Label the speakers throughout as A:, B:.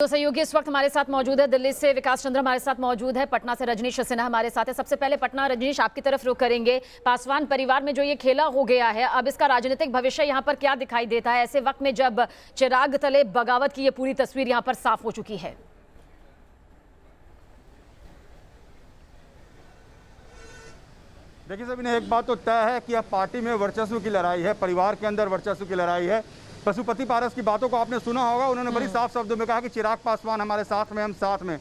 A: तो सहयोगी इस वक्त हमारे साथ मौजूद है। दिल्ली से विकास चंद्र हमारे साथ मौजूद है। पटना से रजनीश सिन्हा हमारे साथ है। सबसे पहले पटना, रजनीश आपकी तरफ रुख करेंगे। पासवान परिवार में जो ये खेला हो गया है, अब इसका राजनीतिक भविष्य यहाँ पर क्या दिखाई देता है ऐसे वक्त में जब चिराग तले बगावत की ये पूरी तस्वीर यहाँ पर साफ हो चुकी है?
B: देखिए सभी ने एक बात तो तय है कि अब पार्टी में वर्चस्व की लड़ाई है, परिवार के अंदर वर्चस्व की लड़ाई है। पशुपति पारस की बातों को आपने सुना होगा, उन्होंने बड़ी साफ शब्दों में कहा कि चिराग पासवान हमारे साथ में, हम साथ में।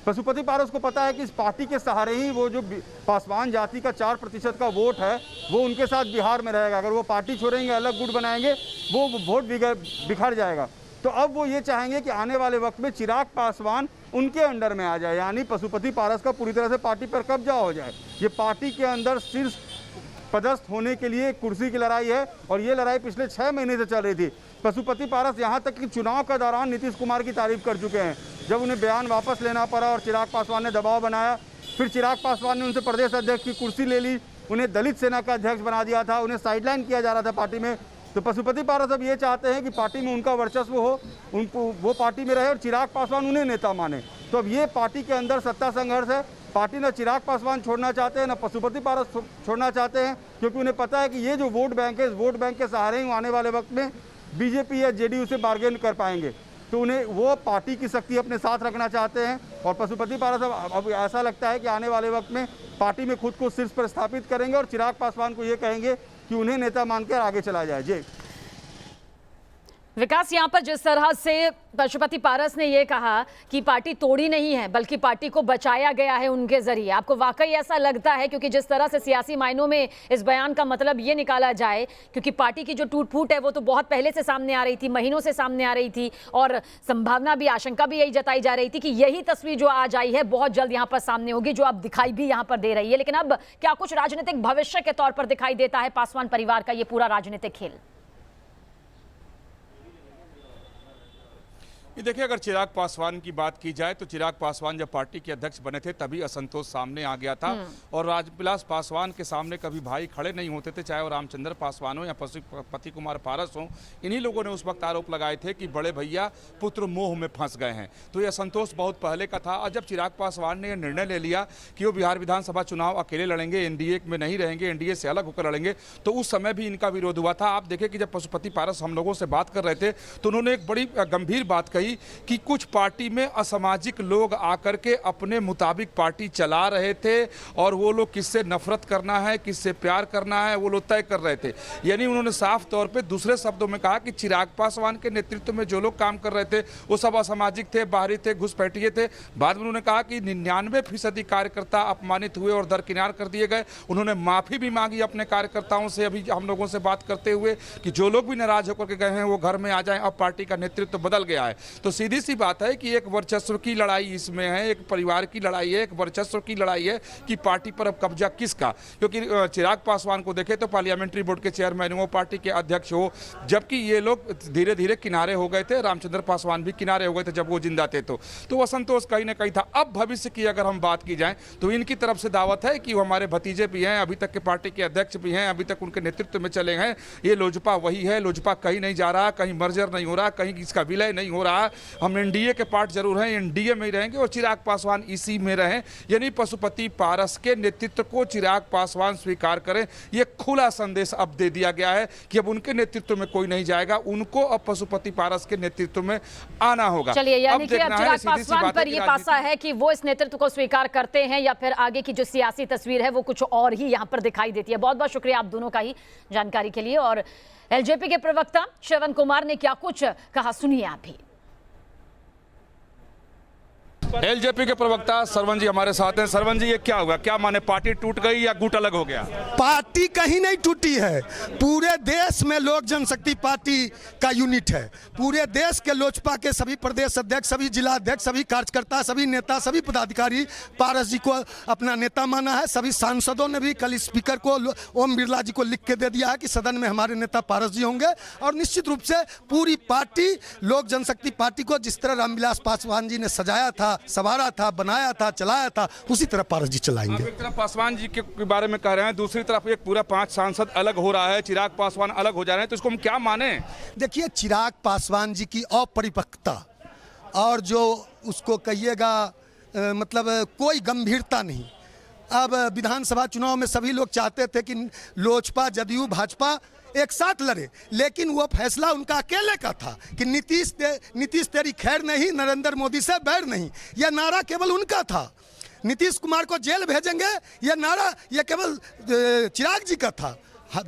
B: पशुपति पारस को पता है कि इस पार्टी के सहारे ही वो जो पासवान जाति का 4% का वोट है वो उनके साथ बिहार में रहेगा। अगर वो पार्टी छोड़ेंगे, अलग गुट बनाएंगे, वो वोट बिखर जाएगा। तो अब वो ये चाहेंगे कि आने वाले वक्त में चिराग पासवान उनके अंडर में आ जाए, यानी पशुपति पारस का पूरी तरह से पार्टी पर कब्जा हो जाए। ये पार्टी के अंदर शीर्ष पदस्थ होने के लिए कुर्सी की लड़ाई है और ये लड़ाई पिछले 6 महीने से चल रही थी। पशुपति पारस यहाँ तक कि चुनाव के दौरान नीतीश कुमार की तारीफ कर चुके हैं। जब उन्हें बयान वापस लेना पड़ा और चिराग पासवान ने दबाव बनाया, फिर चिराग पासवान ने उनसे प्रदेश अध्यक्ष की कुर्सी ले ली, उन्हें दलित सेना का अध्यक्ष बना दिया था, उन्हें साइडलाइन किया जा रहा था पार्टी में। तो पशुपति पारस अब ये चाहते हैं कि पार्टी में उनका वर्चस्व हो, उनको वो पार्टी में रहे और चिराग पासवान उन्हें नेता माने। तो अब ये पार्टी के अंदर सत्ता संघर्ष है। पार्टी न चिराग पासवान छोड़ना चाहते हैं, न पशुपति पारस छोड़ना चाहते हैं, क्योंकि उन्हें पता है कि ये जो वोट बैंक है, इस वोट बैंक के सहारे ही आने वाले वक्त में बीजेपी या जेडीयू से बार्गेन कर पाएंगे। तो उन्हें वो पार्टी की शक्ति अपने साथ रखना चाहते हैं और पशुपति पारस अब ऐसा लगता है कि आने वाले वक्त में पार्टी में खुद को शीर्ष पर स्थापित करेंगे और चिराग पासवान को ये कहेंगे कि उन्हें नेता मानकर आगे चला जाए। जी
A: विकास, यहाँ पर जिस तरह से पशुपति पारस ने ये कहा कि पार्टी तोड़ी नहीं है बल्कि पार्टी को बचाया गया है उनके जरिए, आपको वाकई ऐसा लगता है? क्योंकि जिस तरह से सियासी मायनों में इस बयान का मतलब ये निकाला जाए, क्योंकि पार्टी की जो टूट फूट है वो तो बहुत पहले से सामने आ रही थी, महीनों से सामने आ रही थी और संभावना भी, आशंका भी यही जताई जा रही थी कि यही तस्वीर जो आज आई है बहुत जल्द यहाँ पर सामने होगी, जो अब दिखाई भी यहाँ पर दे रही है। लेकिन अब क्या कुछ राजनीतिक भविष्य के तौर पर दिखाई देता है पासवान परिवार का ये पूरा राजनीतिक खेल?
C: ये देखिए, अगर चिराग पासवान की बात की जाए तो चिराग पासवान जब पार्टी के अध्यक्ष बने थे तभी असंतोष सामने आ गया था और राजविलास पासवान के सामने कभी भाई खड़े नहीं होते थे, चाहे वो रामचंद्र पासवान हो या पशुपति कुमार पारस हो। इन्हीं लोगों ने उस वक्त आरोप लगाए थे कि बड़े भैया पुत्र मोह में फंस गए हैं। तो ये असंतोष बहुत पहले का था और जब चिराग पासवान ने यह निर्णय ले लिया कि वो बिहार विधानसभा चुनाव अकेले लड़ेंगे, एनडीए में नहीं रहेंगे, एनडीए से अलग होकर लड़ेंगे, तो उस समय भी इनका विरोध हुआ था। आप देखें कि जब पशुपति पारस हम लोगों से बात कर रहे थे तो उन्होंने एक बड़ी गंभीर बात कही कि कुछ पार्टी में असामाजिक लोग आकर के अपने मुताबिक पार्टी चला रहे थे और वो लोग किससे नफरत करना है, किससे प्यार करना है, वो लोग तय कर रहे थे। यानी उन्होंने साफ तौर पे दूसरे शब्दों में कहा कि चिराग पासवान के नेतृत्व में जो लोग काम कर रहे थे वो सब असामाजिक थे, बाहरी थे, घुसपैठिए थे। बाद में उन्होंने कहा कि 99% कार्यकर्ता अपमानित हुए और दरकिनार कर दिए गए। उन्होंने माफी भी मांगी अपने कार्यकर्ताओं से अभी हम लोगों से बात करते हुए कि जो लोग भी नाराज होकर के गए हैं वो घर में आ जाएं, अब पार्टी का नेतृत्व बदल गया है। तो सीधी सी बात है कि एक वर्चस्व की लड़ाई इसमें है, एक परिवार की लड़ाई है, एक वर्चस्व की लड़ाई है कि पार्टी पर अब कब्जा किसका। क्योंकि चिराग पासवान को देखे तो पार्लियामेंट्री बोर्ड के चेयरमैन हो, पार्टी के अध्यक्ष हो, जबकि ये लोग धीरे धीरे किनारे हो गए थे। रामचंद्र पासवान भी किनारे हो गए थे जब वो जिंदा थे। तो असंतोष कहीं ना कहीं था। अब भविष्य की अगर हम बात की जाए तो इनकी तरफ से दावत है कि वो हमारे भतीजे भी हैं, अभी तक के पार्टी के अध्यक्ष भी हैं, अभी तक उनके नेतृत्व में चले हैं। ये लोजपा वही है, लोजपा कहीं नहीं जा रहा, कहीं मर्जर नहीं हो रहा, कहीं इसका विलय नहीं हो रहा। हम एनडीए के पार्ट जरूर हैं, एनडीए में ही रहेंगे और चिराग पासवान इसी में रहें। यानी पशुपति पारस के नेतृत्व को चिराग पासवान स्वीकार करें, यह खुला संदेश अब दे दिया गया है कि अब उनके नेतृत्व में कोई नहीं जाएगा, उनको अब पशुपति पारस के नेतृत्व में आना होगा।
A: चलिए, यानी कि अब चिराग पासवान पर यह पासा है कि वो इस नेतृत्व को स्वीकार करते हैं या फिर आगे की जो सियासी तस्वीर है वो कुछ और ही यहां पर दिखाई देती है। बहुत बहुत शुक्रिया आप दोनों का ही जानकारी के लिए। और एलजेपी के प्रवक्ता श्रवण कुमार ने क्या कुछ कहा, सुनिए आप भी।
C: एलजेपी के प्रवक्ता सरवन जी हमारे साथ हैं। सरवन जी, ये क्या हुआ? क्या माने, पार्टी टूट गई या गुट अलग हो गया?
D: पार्टी कहीं नहीं टूटी है। पूरे देश में लोक जनशक्ति पार्टी का यूनिट है। पूरे देश के लोजपा के सभी प्रदेश अध्यक्ष, सभी जिला अध्यक्ष, सभी कार्यकर्ता, सभी नेता, सभी पदाधिकारी पारस जी को अपना नेता माना है। सभी सांसदों ने भी कल स्पीकर को, ओम बिरला जी को लिख के दे दिया है कि सदन में हमारे नेता पारस जी होंगे। और निश्चित रूप से पूरी पार्टी लोक जनशक्ति पार्टी को जिस तरह रामविलास पासवान जी ने सजाया था, संवारा था, बनाया था, चलाया था, उसी तरह पारस जी चलाएंगे।
C: एक तरफ पासवान जी के बारे में कह रहे हैं, दूसरी तरफ एक पूरा 5 सांसद अलग हो रहा है, चिराग पासवान अलग हो जा रहे हैं, तो इसको हम क्या माने?
D: देखिए, चिराग पासवान जी की अपरिपक्वता और जो उसको कहिएगा मतलब कोई गंभीरता नहीं। अब विधानसभा चुनाव में सभी लोग चाहते थे कि लोजपा, जदयू, भाजपा एक साथ लड़े, लेकिन वो फैसला उनका अकेले का था कि नीतीश तेरी खैर नहीं, नरेंद्र मोदी से बैर नहीं। यह नारा केवल उनका था। नीतीश कुमार को जेल भेजेंगे, यह नारा यह केवल चिराग जी का था।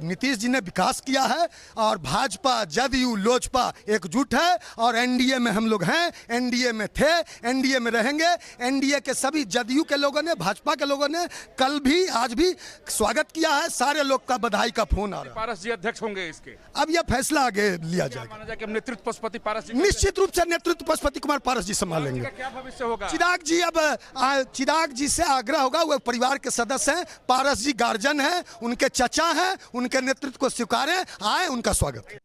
D: नीतीश जी ने विकास किया है और भाजपा, जदयू, लोजपा एकजुट है और एनडीए में हम लोग हैं, एनडीए में थे, एनडीए में रहेंगे। एनडीए के सभी जदयू के लोगों ने, भाजपा के लोगों ने कल भी आज भी स्वागत किया है। सारे लोग का बधाई का फोन आ रहा है।
C: पारस जी अध्यक्ष होंगे इसके,
D: अब यह फैसला आगे लिया जाएगा।
C: माना जाए कि नेतृत्व पशुपति पारस जी,
D: निश्चित रूप से नेतृत्व पशुपति कुमार पारस जी संभालेंगे।
C: क्या भविष्य होगा?
D: चिराग जी से आग्रह होगा, वो परिवार के सदस्य हैं, पारस जी गार्जियन हैं, उनके चचा हैं, उनके नेतृत्व को स्वीकारें, आए, उनका स्वागत है।